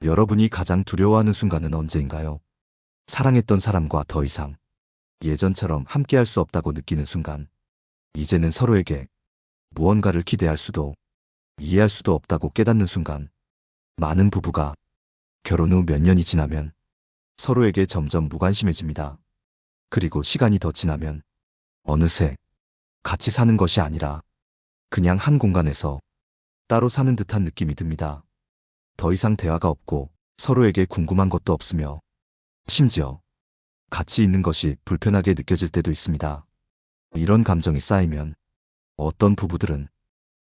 여러분이 가장 두려워하는 순간은 언제인가요? 사랑했던 사람과 더 이상 예전처럼 함께할 수 없다고 느끼는 순간, 이제는 서로에게 무언가를 기대할 수도 이해할 수도 없다고 깨닫는 순간, 많은 부부가 결혼 후 몇 년이 지나면 서로에게 점점 무관심해집니다. 그리고 시간이 더 지나면 어느새 같이 사는 것이 아니라 그냥 한 공간에서 따로 사는 듯한 느낌이 듭니다. 더 이상 대화가 없고 서로에게 궁금한 것도 없으며 심지어 같이 있는 것이 불편하게 느껴질 때도 있습니다. 이런 감정이 쌓이면 어떤 부부들은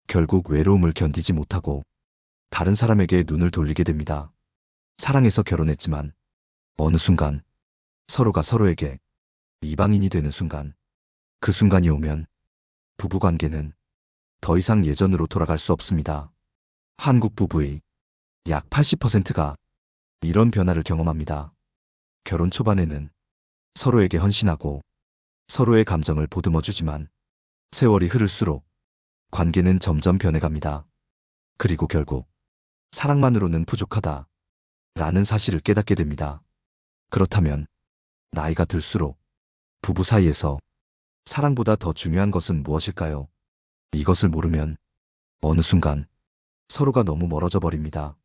결국 외로움을 견디지 못하고 다른 사람에게 눈을 돌리게 됩니다. 사랑해서 결혼했지만 어느 순간 서로가 서로에게 이방인이 되는 순간, 그 순간이 오면 부부관계는 더 이상 예전으로 돌아갈 수 없습니다. 한국 부부의 약 80%가 이런 변화를 경험합니다. 결혼 초반에는 서로에게 헌신하고 서로의 감정을 보듬어주지만 세월이 흐를수록 관계는 점점 변해갑니다. 그리고 결국 사랑만으로는 부족하다 라는 사실을 깨닫게 됩니다. 그렇다면 나이가 들수록 부부 사이에서 사랑보다 더 중요한 것은 무엇일까요? 이것을 모르면 어느 순간 서로가 너무 멀어져 버립니다.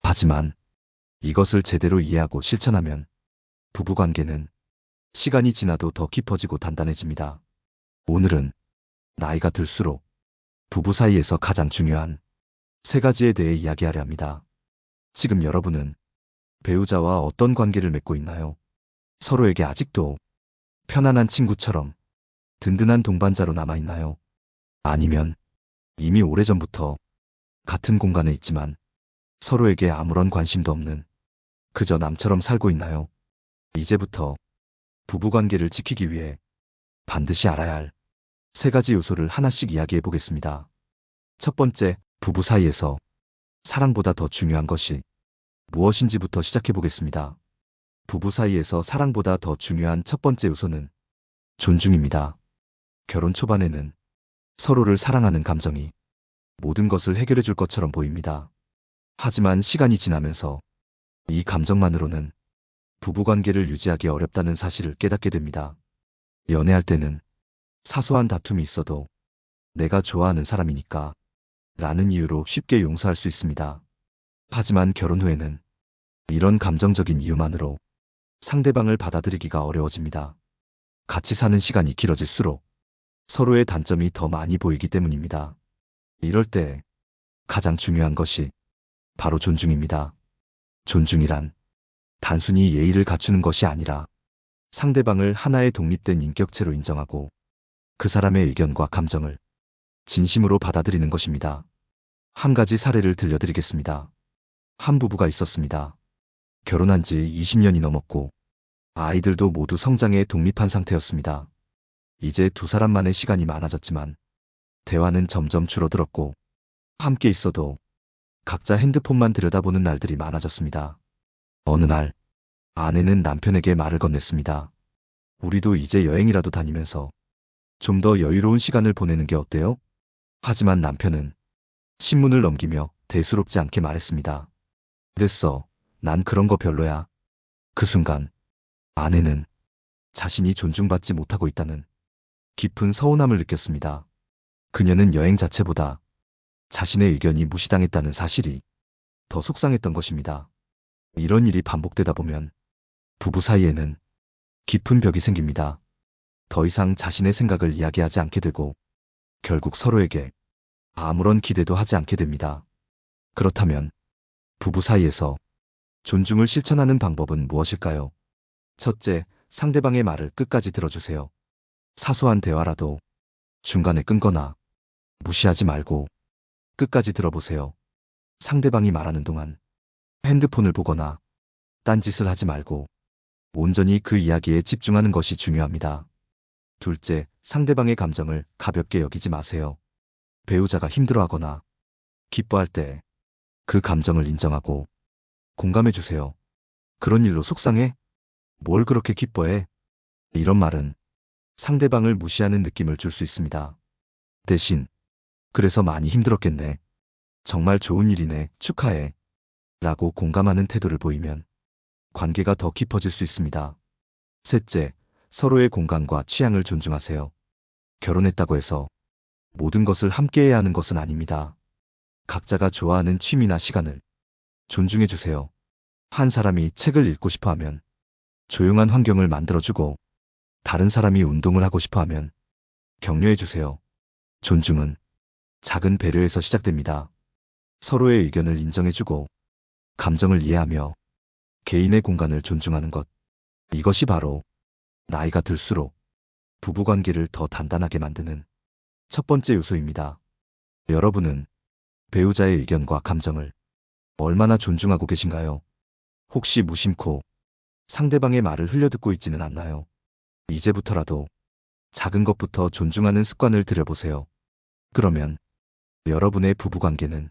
하지만 이것을 제대로 이해하고 실천하면 부부관계는 시간이 지나도 더 깊어지고 단단해집니다. 오늘은 나이가 들수록 부부 사이에서 가장 중요한 세 가지에 대해 이야기하려 합니다. 지금 여러분은 배우자와 어떤 관계를 맺고 있나요? 서로에게 아직도 편안한 친구처럼 든든한 동반자로 남아있나요? 아니면 이미 오래전부터 같은 공간에 있지만 서로에게 아무런 관심도 없는 그저 남처럼 살고 있나요? 이제부터 부부관계를 지키기 위해 반드시 알아야 할 세 가지 요소를 하나씩 이야기해 보겠습니다. 첫 번째, 부부 사이에서 사랑보다 더 중요한 것이 무엇인지부터 시작해 보겠습니다. 부부 사이에서 사랑보다 더 중요한 첫 번째 요소는 존중입니다. 결혼 초반에는 서로를 사랑하는 감정이 모든 것을 해결해 줄 것처럼 보입니다. 하지만 시간이 지나면서 이 감정만으로는 부부관계를 유지하기 어렵다는 사실을 깨닫게 됩니다. 연애할 때는 사소한 다툼이 있어도 내가 좋아하는 사람이니까 라는 이유로 쉽게 용서할 수 있습니다. 하지만 결혼 후에는 이런 감정적인 이유만으로 상대방을 받아들이기가 어려워집니다. 같이 사는 시간이 길어질수록 서로의 단점이 더 많이 보이기 때문입니다. 이럴 때 가장 중요한 것이 바로 존중입니다. 존중이란 단순히 예의를 갖추는 것이 아니라 상대방을 하나의 독립된 인격체로 인정하고 그 사람의 의견과 감정을 진심으로 받아들이는 것입니다. 한 가지 사례를 들려드리겠습니다. 한 부부가 있었습니다. 결혼한 지 20년이 넘었고 아이들도 모두 성장해 독립한 상태였습니다. 이제 두 사람만의 시간이 많아졌지만 대화는 점점 줄어들었고 함께 있어도 각자 핸드폰만 들여다보는 날들이 많아졌습니다. 어느 날 아내는 남편에게 말을 건넸습니다. 우리도 이제 여행이라도 다니면서 좀 더 여유로운 시간을 보내는 게 어때요? 하지만 남편은 신문을 넘기며 대수롭지 않게 말했습니다. 됐어. 난 그런 거 별로야. 그 순간 아내는 자신이 존중받지 못하고 있다는 깊은 서운함을 느꼈습니다. 그녀는 여행 자체보다 자신의 의견이 무시당했다는 사실이 더 속상했던 것입니다. 이런 일이 반복되다 보면 부부 사이에는 깊은 벽이 생깁니다. 더 이상 자신의 생각을 이야기하지 않게 되고 결국 서로에게 아무런 기대도 하지 않게 됩니다. 그렇다면 부부 사이에서 존중을 실천하는 방법은 무엇일까요? 첫째, 상대방의 말을 끝까지 들어주세요. 사소한 대화라도 중간에 끊거나 무시하지 말고 끝까지 들어보세요. 상대방이 말하는 동안 핸드폰을 보거나 딴짓을 하지 말고 온전히 그 이야기에 집중하는 것이 중요합니다. 둘째, 상대방의 감정을 가볍게 여기지 마세요. 배우자가 힘들어하거나 기뻐할 때 그 감정을 인정하고 공감해 주세요. 그런 일로 속상해? 뭘 그렇게 기뻐해? 이런 말은 상대방을 무시하는 느낌을 줄 수 있습니다. 대신, 그래서 많이 힘들었겠네. 정말 좋은 일이네. 축하해. 라고 공감하는 태도를 보이면 관계가 더 깊어질 수 있습니다. 셋째, 서로의 공간과 취향을 존중하세요. 결혼했다고 해서 모든 것을 함께해야 하는 것은 아닙니다. 각자가 좋아하는 취미나 시간을 존중해 주세요. 한 사람이 책을 읽고 싶어 하면 조용한 환경을 만들어주고, 다른 사람이 운동을 하고 싶어 하면 격려해 주세요. 존중은 작은 배려에서 시작됩니다. 서로의 의견을 인정해주고 감정을 이해하며 개인의 공간을 존중하는 것. 이것이 바로 나이가 들수록 부부관계를 더 단단하게 만드는 첫 번째 요소입니다. 여러분은 배우자의 의견과 감정을 얼마나 존중하고 계신가요? 혹시 무심코 상대방의 말을 흘려듣고 있지는 않나요? 이제부터라도 작은 것부터 존중하는 습관을 들여보세요. 그러면 여러분의 부부관계는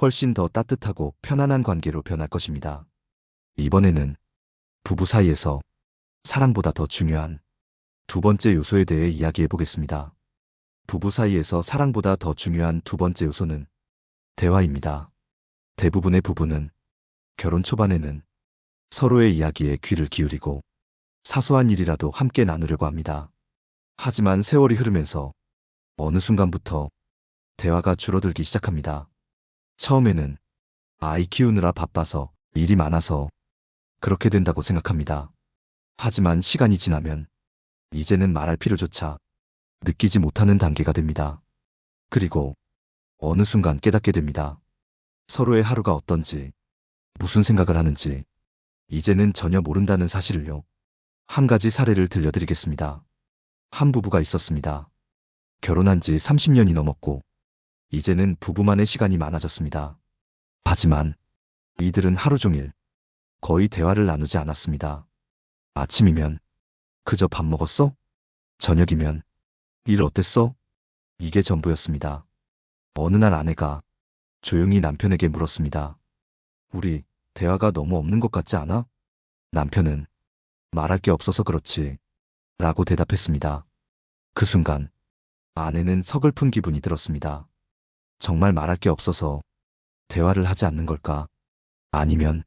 훨씬 더 따뜻하고 편안한 관계로 변할 것입니다. 이번에는 부부 사이에서 사랑보다 더 중요한 두 번째 요소에 대해 이야기해 보겠습니다. 부부 사이에서 사랑보다 더 중요한 두 번째 요소는 대화입니다. 대부분의 부부는 결혼 초반에는 서로의 이야기에 귀를 기울이고 사소한 일이라도 함께 나누려고 합니다. 하지만 세월이 흐르면서 어느 순간부터 대화가 줄어들기 시작합니다. 처음에는 아이 키우느라 바빠서, 일이 많아서 그렇게 된다고 생각합니다. 하지만 시간이 지나면 이제는 말할 필요조차 느끼지 못하는 단계가 됩니다. 그리고 어느 순간 깨닫게 됩니다. 서로의 하루가 어떤지, 무슨 생각을 하는지 이제는 전혀 모른다는 사실을요. 한 가지 사례를 들려드리겠습니다. 한 부부가 있었습니다. 결혼한 지 30년이 넘었고 이제는 부부만의 시간이 많아졌습니다. 하지만 이들은 하루 종일 거의 대화를 나누지 않았습니다. 아침이면 그저 밥 먹었어? 저녁이면 일 어땠어? 이게 전부였습니다. 어느 날 아내가 조용히 남편에게 물었습니다. 우리 대화가 너무 없는 것 같지 않아? 남편은 말할 게 없어서 그렇지 라고 대답했습니다. 그 순간 아내는 서글픈 기분이 들었습니다. 정말 말할 게 없어서 대화를 하지 않는 걸까? 아니면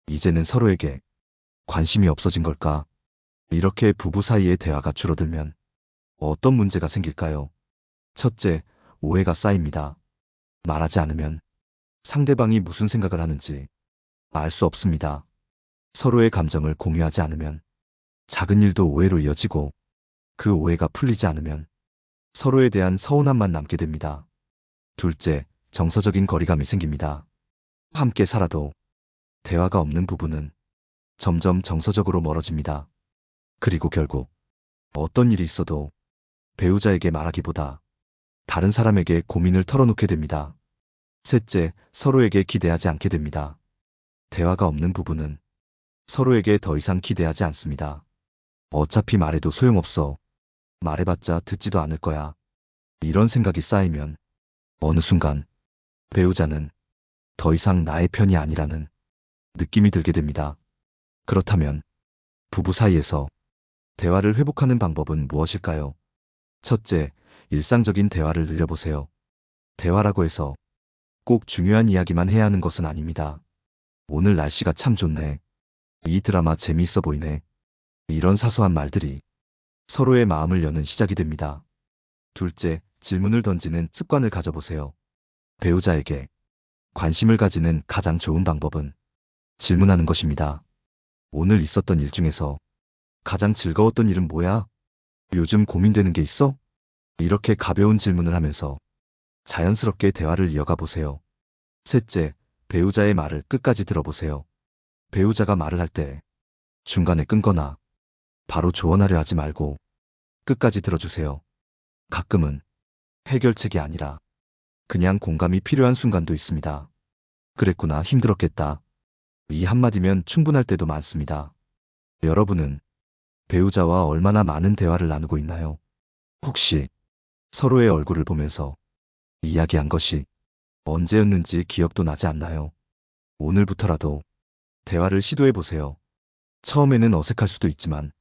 이제는 서로에게 관심이 없어진 걸까? 이렇게 부부 사이의 대화가 줄어들면 어떤 문제가 생길까요? 첫째, 오해가 쌓입니다. 말하지 않으면 상대방이 무슨 생각을 하는지 알 수 없습니다. 서로의 감정을 공유하지 않으면 작은 일도 오해로 이어지고, 그 오해가 풀리지 않으면 서로에 대한 서운함만 남게 됩니다. 둘째, 정서적인 거리감이 생깁니다. 함께 살아도 대화가 없는 부부는 점점 정서적으로 멀어집니다. 그리고 결국 어떤 일이 있어도 배우자에게 말하기보다 다른 사람에게 고민을 털어놓게 됩니다. 셋째, 서로에게 기대하지 않게 됩니다. 대화가 없는 부부는 서로에게 더 이상 기대하지 않습니다. 어차피 말해도 소용없어. 말해봤자 듣지도 않을 거야. 이런 생각이 쌓이면 어느 순간 배우자는 더 이상 나의 편이 아니라는 느낌이 들게 됩니다. 그렇다면 부부 사이에서 대화를 회복하는 방법은 무엇일까요? 첫째, 일상적인 대화를 늘려보세요. 대화라고 해서 꼭 중요한 이야기만 해야 하는 것은 아닙니다. 오늘 날씨가 참 좋네. 이 드라마 재미있어 보이네. 이런 사소한 말들이 서로의 마음을 여는 시작이 됩니다. 둘째, 질문을 던지는 습관을 가져보세요. 배우자에게 관심을 가지는 가장 좋은 방법은 질문하는 것입니다. 오늘 있었던 일 중에서 가장 즐거웠던 일은 뭐야? 요즘 고민되는 게 있어? 이렇게 가벼운 질문을 하면서 자연스럽게 대화를 이어가 보세요. 셋째, 배우자의 말을 끝까지 들어보세요. 배우자가 말을 할 때 중간에 끊거나 바로 조언하려 하지 말고 끝까지 들어주세요. 가끔은 해결책이 아니라 그냥 공감이 필요한 순간도 있습니다. 그랬구나, 힘들었겠다. 이 한마디면 충분할 때도 많습니다. 여러분은 배우자와 얼마나 많은 대화를 나누고 있나요? 혹시 서로의 얼굴을 보면서 이야기한 것이 언제였는지 기억도 나지 않나요? 오늘부터라도 대화를 시도해 보세요. 처음에는 어색할 수도 있지만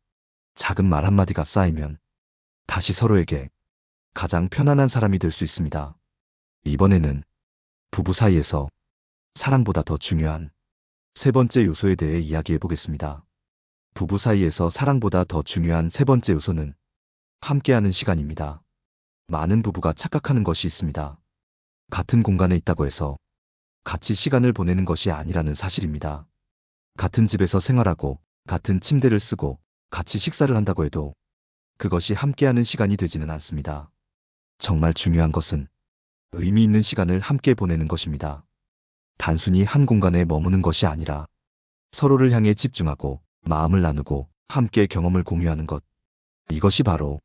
작은 말 한마디가 쌓이면 다시 서로에게 가장 편안한 사람이 될 수 있습니다. 이번에는 부부 사이에서 사랑보다 더 중요한 세 번째 요소에 대해 이야기해 보겠습니다. 부부 사이에서 사랑보다 더 중요한 세 번째 요소는 함께하는 시간입니다. 많은 부부가 착각하는 것이 있습니다. 같은 공간에 있다고 해서 같이 시간을 보내는 것이 아니라는 사실입니다. 같은 집에서 생활하고 같은 침대를 쓰고 같이 식사를 한다고 해도 그것이 함께하는 시간이 되지는 않습니다. 정말 중요한 것은 의미 있는 시간을 함께 보내는 것입니다. 단순히 한 공간에 머무는 것이 아니라 서로를 향해 집중하고 마음을 나누고 함께 경험을 공유하는 것. 이것이 바로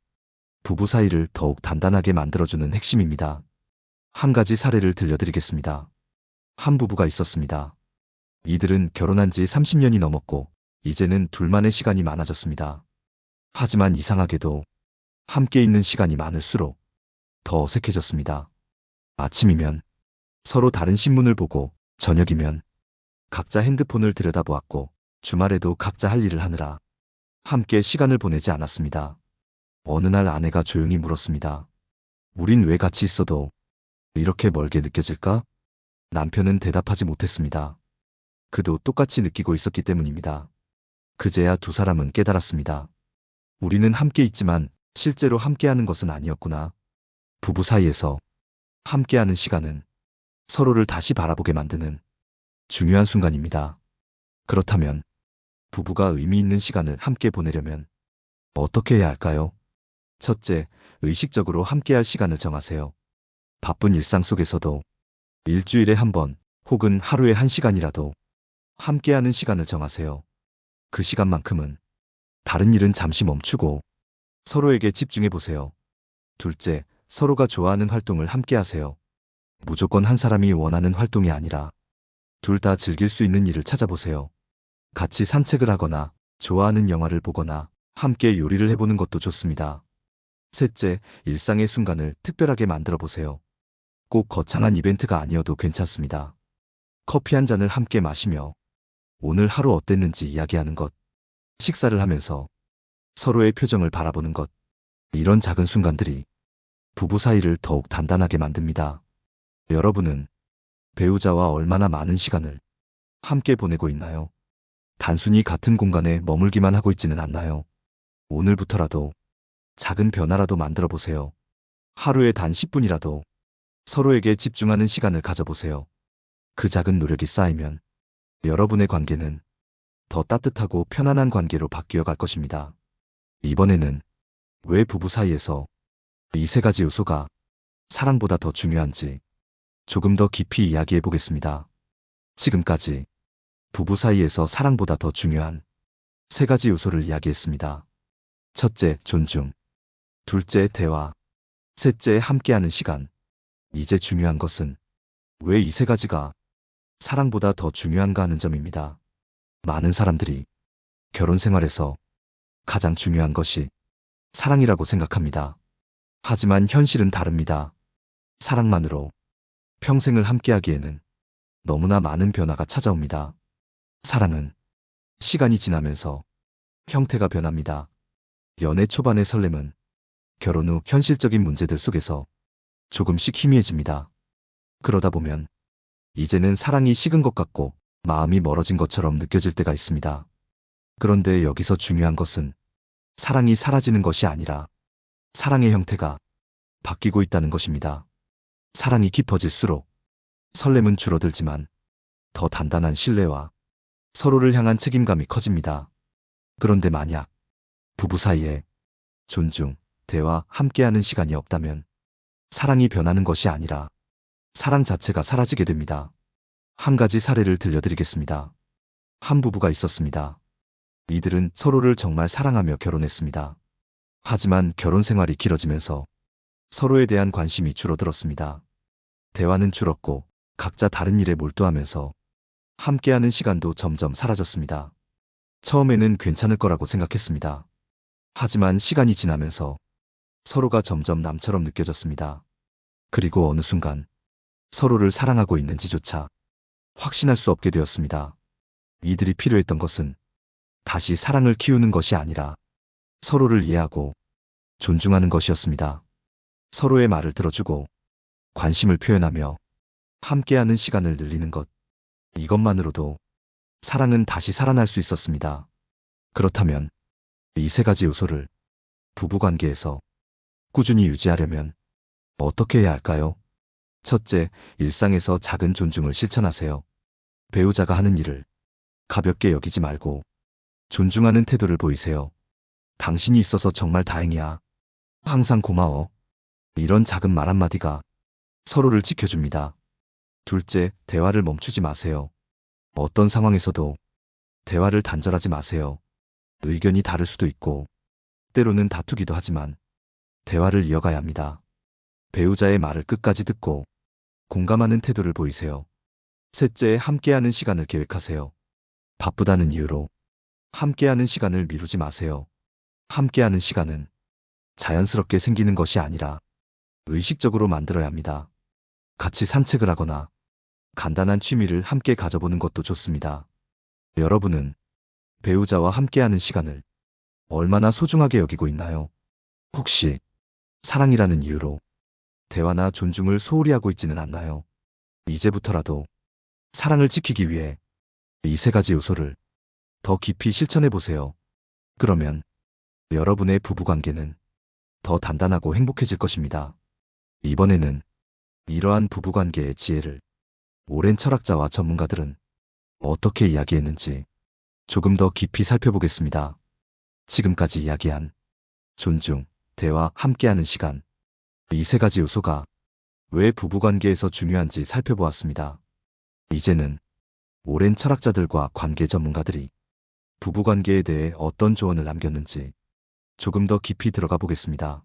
부부 사이를 더욱 단단하게 만들어주는 핵심입니다. 한 가지 사례를 들려드리겠습니다. 한 부부가 있었습니다. 이들은 결혼한 지 30년이 넘었고 이제는 둘만의 시간이 많아졌습니다. 하지만 이상하게도 함께 있는 시간이 많을수록 더 어색해졌습니다. 아침이면 서로 다른 신문을 보고 저녁이면 각자 핸드폰을 들여다보았고 주말에도 각자 할 일을 하느라 함께 시간을 보내지 않았습니다. 어느 날 아내가 조용히 물었습니다. 우린 왜 같이 있어도 이렇게 멀게 느껴질까? 남편은 대답하지 못했습니다. 그도 똑같이 느끼고 있었기 때문입니다. 그제야 두 사람은 깨달았습니다. 우리는 함께 있지만 실제로 함께하는 것은 아니었구나. 부부 사이에서 함께하는 시간은 서로를 다시 바라보게 만드는 중요한 순간입니다. 그렇다면 부부가 의미 있는 시간을 함께 보내려면 어떻게 해야 할까요? 첫째, 의식적으로 함께할 시간을 정하세요. 바쁜 일상 속에서도 일주일에 한 번 혹은 하루에 1시간이라도 함께하는 시간을 정하세요. 그 시간만큼은 다른 일은 잠시 멈추고 서로에게 집중해 보세요. 둘째, 서로가 좋아하는 활동을 함께 하세요. 무조건 한 사람이 원하는 활동이 아니라 둘 다 즐길 수 있는 일을 찾아보세요. 같이 산책을 하거나 좋아하는 영화를 보거나 함께 요리를 해보는 것도 좋습니다. 셋째, 일상의 순간을 특별하게 만들어 보세요. 꼭 거창한 이벤트가 아니어도 괜찮습니다. 커피 한 잔을 함께 마시며 오늘 하루 어땠는지 이야기하는 것, 식사를 하면서 서로의 표정을 바라보는 것, 이런 작은 순간들이 부부 사이를 더욱 단단하게 만듭니다. 여러분은 배우자와 얼마나 많은 시간을 함께 보내고 있나요? 단순히 같은 공간에 머물기만 하고 있지는 않나요? 오늘부터라도 작은 변화라도 만들어 보세요. 하루에 단 10분이라도 서로에게 집중하는 시간을 가져보세요. 그 작은 노력이 쌓이면 여러분의 관계는 더 따뜻하고 편안한 관계로 바뀌어 갈 것입니다. 이번에는 왜 부부 사이에서 이 세 가지 요소가 사랑보다 더 중요한지 조금 더 깊이 이야기해 보겠습니다. 지금까지 부부 사이에서 사랑보다 더 중요한 세 가지 요소를 이야기했습니다. 첫째, 존중. 둘째, 대화. 셋째, 함께하는 시간. 이제 중요한 것은 왜 이 세 가지가 사랑보다 더 중요한가 하는 점입니다. 많은 사람들이 결혼 생활에서 가장 중요한 것이 사랑이라고 생각합니다. 하지만 현실은 다릅니다. 사랑만으로 평생을 함께하기에는 너무나 많은 변화가 찾아옵니다. 사랑은 시간이 지나면서 형태가 변합니다. 연애 초반의 설렘은 결혼 후 현실적인 문제들 속에서 조금씩 희미해집니다. 그러다 보면 이제는 사랑이 식은 것 같고 마음이 멀어진 것처럼 느껴질 때가 있습니다. 그런데 여기서 중요한 것은 사랑이 사라지는 것이 아니라 사랑의 형태가 바뀌고 있다는 것입니다. 사랑이 깊어질수록 설렘은 줄어들지만 더 단단한 신뢰와 서로를 향한 책임감이 커집니다. 그런데 만약 부부 사이에 존중, 대화, 함께하는 시간이 없다면 사랑이 변하는 것이 아니라 사랑 자체가 사라지게 됩니다. 한 가지 사례를 들려드리겠습니다. 한 부부가 있었습니다. 이들은 서로를 정말 사랑하며 결혼했습니다. 하지만 결혼 생활이 길어지면서 서로에 대한 관심이 줄어들었습니다. 대화는 줄었고 각자 다른 일에 몰두하면서 함께하는 시간도 점점 사라졌습니다. 처음에는 괜찮을 거라고 생각했습니다. 하지만 시간이 지나면서 서로가 점점 남처럼 느껴졌습니다. 그리고 어느 순간 서로를 사랑하고 있는지조차 확신할 수 없게 되었습니다. 이들이 필요했던 것은 다시 사랑을 키우는 것이 아니라 서로를 이해하고 존중하는 것이었습니다. 서로의 말을 들어주고 관심을 표현하며 함께하는 시간을 늘리는 것. 이것만으로도 사랑은 다시 살아날 수 있었습니다. 그렇다면 이 세 가지 요소를 부부관계에서 꾸준히 유지하려면 어떻게 해야 할까요? 첫째, 일상에서 작은 존중을 실천하세요. 배우자가 하는 일을 가볍게 여기지 말고 존중하는 태도를 보이세요. 당신이 있어서 정말 다행이야. 항상 고마워. 이런 작은 말 한마디가 서로를 지켜줍니다. 둘째, 대화를 멈추지 마세요. 어떤 상황에서도 대화를 단절하지 마세요. 의견이 다를 수도 있고 때로는 다투기도 하지만 대화를 이어가야 합니다. 배우자의 말을 끝까지 듣고 공감하는 태도를 보이세요. 셋째, 함께하는 시간을 계획하세요. 바쁘다는 이유로 함께하는 시간을 미루지 마세요. 함께하는 시간은 자연스럽게 생기는 것이 아니라 의식적으로 만들어야 합니다. 같이 산책을 하거나 간단한 취미를 함께 가져보는 것도 좋습니다. 여러분은 배우자와 함께하는 시간을 얼마나 소중하게 여기고 있나요? 혹시 사랑이라는 이유로 대화나 존중을 소홀히 하고 있지는 않나요? 이제부터라도 사랑을 지키기 위해 이 세 가지 요소를 더 깊이 실천해 보세요. 그러면 여러분의 부부관계는 더 단단하고 행복해질 것입니다. 이번에는 이러한 부부관계의 지혜를 오랜 철학자와 전문가들은 어떻게 이야기했는지 조금 더 깊이 살펴보겠습니다. 지금까지 이야기한 존중, 대화, 함께하는 시간, 이 세 가지 요소가 왜 부부관계에서 중요한지 살펴보았습니다. 이제는 오랜 철학자들과 관계 전문가들이 부부관계에 대해 어떤 조언을 남겼는지 조금 더 깊이 들어가 보겠습니다.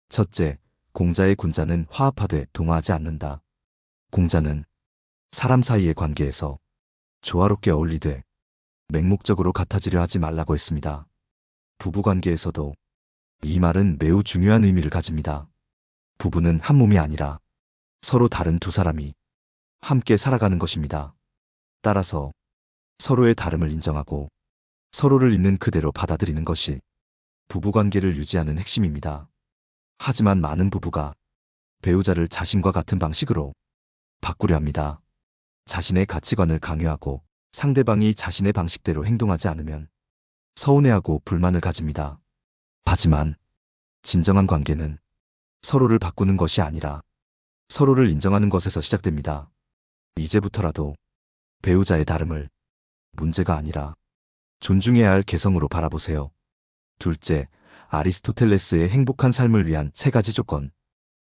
첫째, 공자의 군자는 화합하되 동화하지 않는다. 공자는 사람 사이의 관계에서 조화롭게 어울리되 맹목적으로 같아지려 하지 말라고 했습니다. 부부관계에서도 이 말은 매우 중요한 의미를 가집니다. 부부는 한 몸이 아니라 서로 다른 두 사람이 함께 살아가는 것입니다. 따라서 서로의 다름을 인정하고 서로를 있는 그대로 받아들이는 것이 부부관계를 유지하는 핵심입니다. 하지만 많은 부부가 배우자를 자신과 같은 방식으로 바꾸려 합니다. 자신의 가치관을 강요하고 상대방이 자신의 방식대로 행동하지 않으면 서운해하고 불만을 가집니다. 하지만 진정한 관계는 서로를 바꾸는 것이 아니라 서로를 인정하는 것에서 시작됩니다. 이제부터라도 배우자의 다름을 문제가 아니라 존중해야 할 개성으로 바라보세요. 둘째, 아리스토텔레스의 행복한 삶을 위한 세 가지 조건.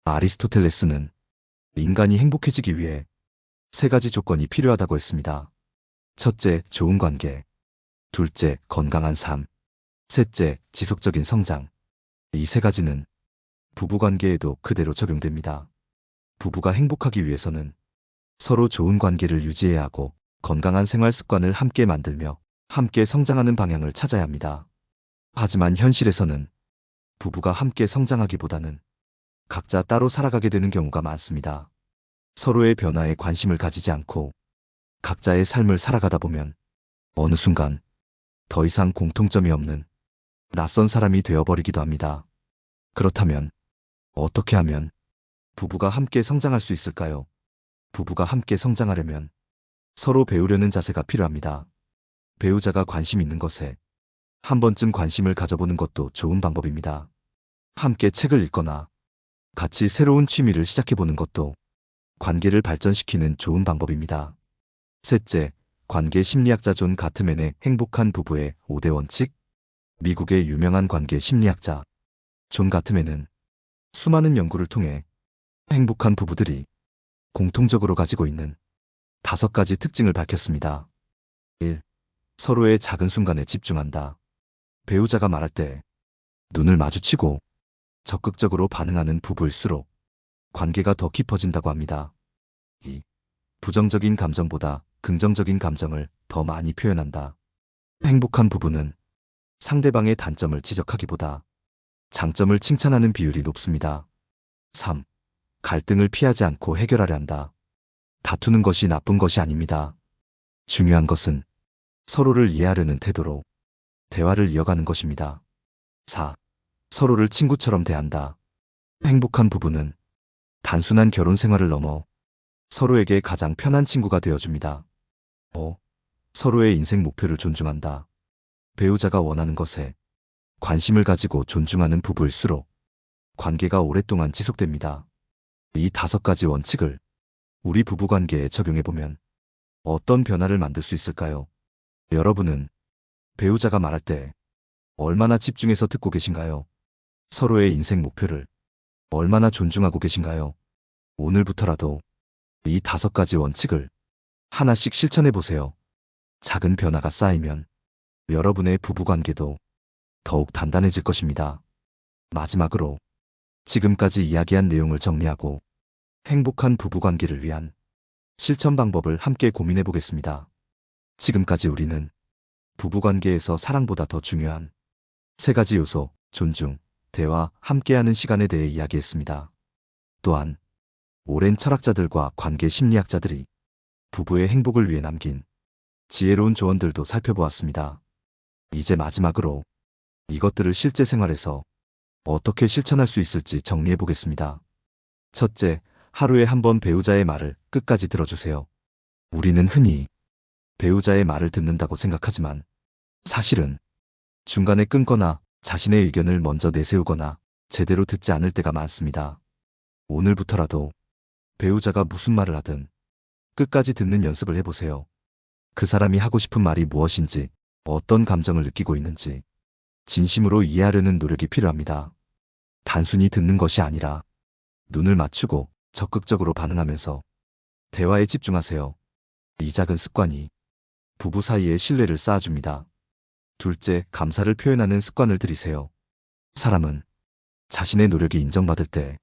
아리스토텔레스는 인간이 행복해지기 위해 세 가지 조건이 필요하다고 했습니다. 첫째, 좋은 관계. 둘째, 건강한 삶. 셋째, 지속적인 성장. 이 세 가지는 부부관계에도 그대로 적용됩니다. 부부가 행복하기 위해서는 서로 좋은 관계를 유지해야 하고 건강한 생활 습관을 함께 만들며 함께 성장하는 방향을 찾아야 합니다. 하지만 현실에서는 부부가 함께 성장하기보다는 각자 따로 살아가게 되는 경우가 많습니다. 서로의 변화에 관심을 가지지 않고 각자의 삶을 살아가다 보면 어느 순간 더 이상 공통점이 없는 낯선 사람이 되어버리기도 합니다. 그렇다면 어떻게 하면 부부가 함께 성장할 수 있을까요? 부부가 함께 성장하려면 서로 배우려는 자세가 필요합니다. 배우자가 관심 있는 것에 한 번쯤 관심을 가져보는 것도 좋은 방법입니다. 함께 책을 읽거나 같이 새로운 취미를 시작해보는 것도 관계를 발전시키는 좋은 방법입니다. 셋째, 관계 심리학자 존 가트맨의 행복한 부부의 5대 원칙. 미국의 유명한 관계 심리학자 존 가트맨은 수많은 연구를 통해 행복한 부부들이 공통적으로 가지고 있는 5가지 특징을 밝혔습니다. 1. 서로의 작은 순간에 집중한다. 배우자가 말할 때 눈을 마주치고 적극적으로 반응하는 부부일수록 관계가 더 깊어진다고 합니다. 2. 부정적인 감정보다 긍정적인 감정을 더 많이 표현한다. 행복한 부부는 상대방의 단점을 지적하기보다 장점을 칭찬하는 비율이 높습니다. 3. 갈등을 피하지 않고 해결하려 한다. 다투는 것이 나쁜 것이 아닙니다. 중요한 것은 서로를 이해하려는 태도로 대화를 이어가는 것입니다. 4. 서로를 친구처럼 대한다. 행복한 부부는 단순한 결혼 생활을 넘어 서로에게 가장 편한 친구가 되어줍니다. 5. 서로의 인생 목표를 존중한다. 배우자가 원하는 것에 관심을 가지고 존중하는 부부일수록 관계가 오랫동안 지속됩니다. 이 5가지 원칙을 우리 부부관계에 적용해보면 어떤 변화를 만들 수 있을까요? 여러분은 배우자가 말할 때 얼마나 집중해서 듣고 계신가요? 서로의 인생 목표를 얼마나 존중하고 계신가요? 오늘부터라도 이 5가지 원칙을 하나씩 실천해 보세요. 작은 변화가 쌓이면 여러분의 부부관계도 더욱 단단해질 것입니다. 마지막으로 지금까지 이야기한 내용을 정리하고 행복한 부부관계를 위한 실천 방법을 함께 고민해 보겠습니다. 지금까지 우리는 부부관계에서 사랑보다 더 중요한 3가지 요소, 존중, 대화, 함께하는 시간에 대해 이야기했습니다. 또한 오랜 철학자들과 관계 심리학자들이 부부의 행복을 위해 남긴 지혜로운 조언들도 살펴보았습니다. 이제 마지막으로 이것들을 실제 생활에서 어떻게 실천할 수 있을지 정리해 보겠습니다. 첫째, 하루에 한 번 배우자의 말을 끝까지 들어주세요. 우리는 흔히 배우자의 말을 듣는다고 생각하지만 사실은 중간에 끊거나 자신의 의견을 먼저 내세우거나 제대로 듣지 않을 때가 많습니다. 오늘부터라도 배우자가 무슨 말을 하든 끝까지 듣는 연습을 해보세요. 그 사람이 하고 싶은 말이 무엇인지, 어떤 감정을 느끼고 있는지 진심으로 이해하려는 노력이 필요합니다. 단순히 듣는 것이 아니라 눈을 맞추고 적극적으로 반응하면서 대화에 집중하세요. 이 작은 습관이 부부 사이에 신뢰를 쌓아줍니다. 둘째, 감사를 표현하는 습관을 들이세요. 사람은 자신의 노력이 인정받을 때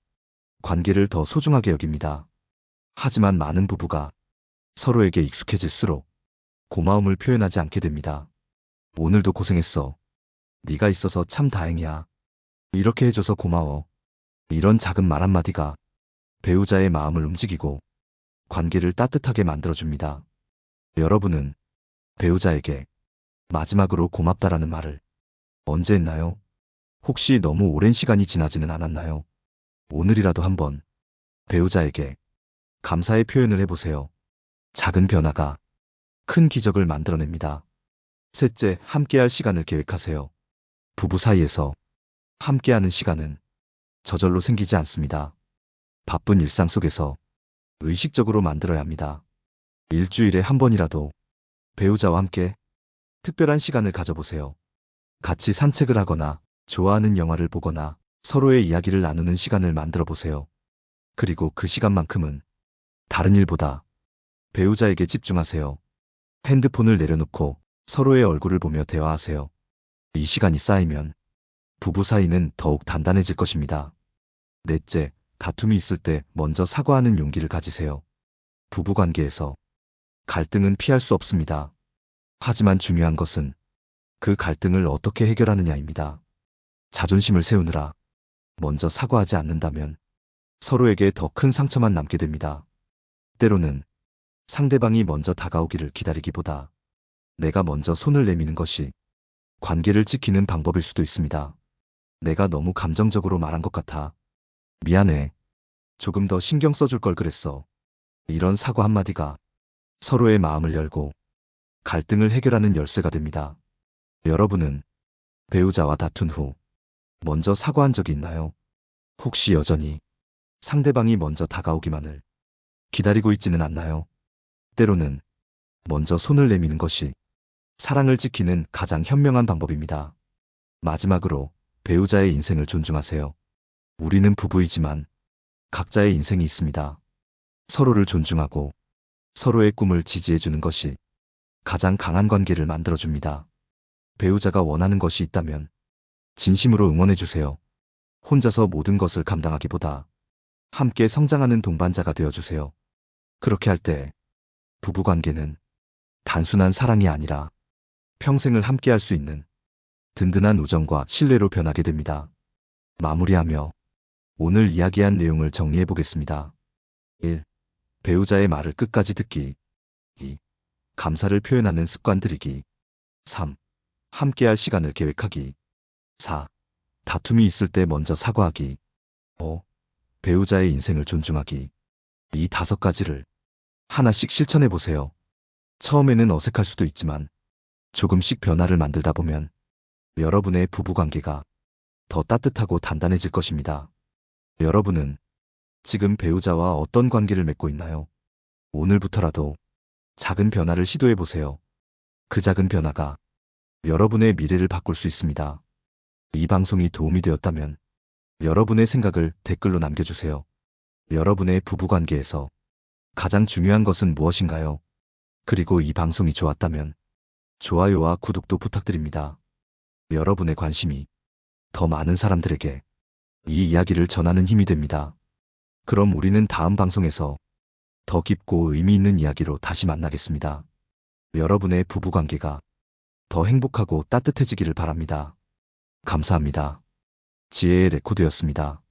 관계를 더 소중하게 여깁니다. 하지만 많은 부부가 서로에게 익숙해질수록 고마움을 표현하지 않게 됩니다. 오늘도 고생했어. 네가 있어서 참 다행이야. 이렇게 해줘서 고마워. 이런 작은 말 한마디가 배우자의 마음을 움직이고 관계를 따뜻하게 만들어줍니다. 여러분은 배우자에게 마지막으로 고맙다라는 말을 언제 했나요? 혹시 너무 오랜 시간이 지나지는 않았나요? 오늘이라도 한번 배우자에게 감사의 표현을 해보세요. 작은 변화가 큰 기적을 만들어냅니다. 셋째, 함께할 시간을 계획하세요. 부부 사이에서 함께하는 시간은 저절로 생기지 않습니다. 바쁜 일상 속에서 의식적으로 만들어야 합니다. 일주일에 한 번이라도 배우자와 함께 특별한 시간을 가져보세요. 같이 산책을 하거나 좋아하는 영화를 보거나 서로의 이야기를 나누는 시간을 만들어 보세요. 그리고 그 시간만큼은 다른 일보다 배우자에게 집중하세요. 핸드폰을 내려놓고 서로의 얼굴을 보며 대화하세요. 이 시간이 쌓이면 부부 사이는 더욱 단단해질 것입니다. 넷째, 다툼이 있을 때 먼저 사과하는 용기를 가지세요. 부부 관계에서 갈등은 피할 수 없습니다. 하지만 중요한 것은 그 갈등을 어떻게 해결하느냐입니다. 자존심을 세우느라 먼저 사과하지 않는다면 서로에게 더 큰 상처만 남게 됩니다. 때로는 상대방이 먼저 다가오기를 기다리기보다 내가 먼저 손을 내미는 것이 관계를 지키는 방법일 수도 있습니다. 내가 너무 감정적으로 말한 것 같아. 미안해. 조금 더 신경 써줄 걸 그랬어. 이런 사과 한마디가 서로의 마음을 열고 갈등을 해결하는 열쇠가 됩니다. 여러분은 배우자와 다툰 후 먼저 사과한 적이 있나요? 혹시 여전히 상대방이 먼저 다가오기만을 기다리고 있지는 않나요? 때로는 먼저 손을 내미는 것이 사랑을 지키는 가장 현명한 방법입니다. 마지막으로 배우자의 인생을 존중하세요. 우리는 부부이지만 각자의 인생이 있습니다. 서로를 존중하고 서로의 꿈을 지지해주는 것이 가장 강한 관계를 만들어줍니다. 배우자가 원하는 것이 있다면 진심으로 응원해주세요. 혼자서 모든 것을 감당하기보다 함께 성장하는 동반자가 되어주세요. 그렇게 할 때 부부관계는 단순한 사랑이 아니라 평생을 함께할 수 있는 든든한 우정과 신뢰로 변하게 됩니다. 마무리하며 오늘 이야기한 내용을 정리해 보겠습니다. 1. 배우자의 말을 끝까지 듣기. 2. 감사를 표현하는 습관 들이기. 3. 함께할 시간을 계획하기. 4. 다툼이 있을 때 먼저 사과하기. 5. 배우자의 인생을 존중하기. 이 5가지를 하나씩 실천해 보세요. 처음에는 어색할 수도 있지만 조금씩 변화를 만들다 보면 여러분의 부부관계가 더 따뜻하고 단단해질 것입니다. 여러분은 지금 배우자와 어떤 관계를 맺고 있나요? 오늘부터라도 작은 변화를 시도해 보세요. 그 작은 변화가 여러분의 미래를 바꿀 수 있습니다. 이 방송이 도움이 되었다면 여러분의 생각을 댓글로 남겨주세요. 여러분의 부부관계에서 가장 중요한 것은 무엇인가요? 그리고 이 방송이 좋았다면 좋아요와 구독도 부탁드립니다. 여러분의 관심이 더 많은 사람들에게 이 이야기를 전하는 힘이 됩니다. 그럼 우리는 다음 방송에서 더 깊고 의미 있는 이야기로 다시 만나겠습니다. 여러분의 부부관계가 더 행복하고 따뜻해지기를 바랍니다. 감사합니다. 지혜의 레코드였습니다.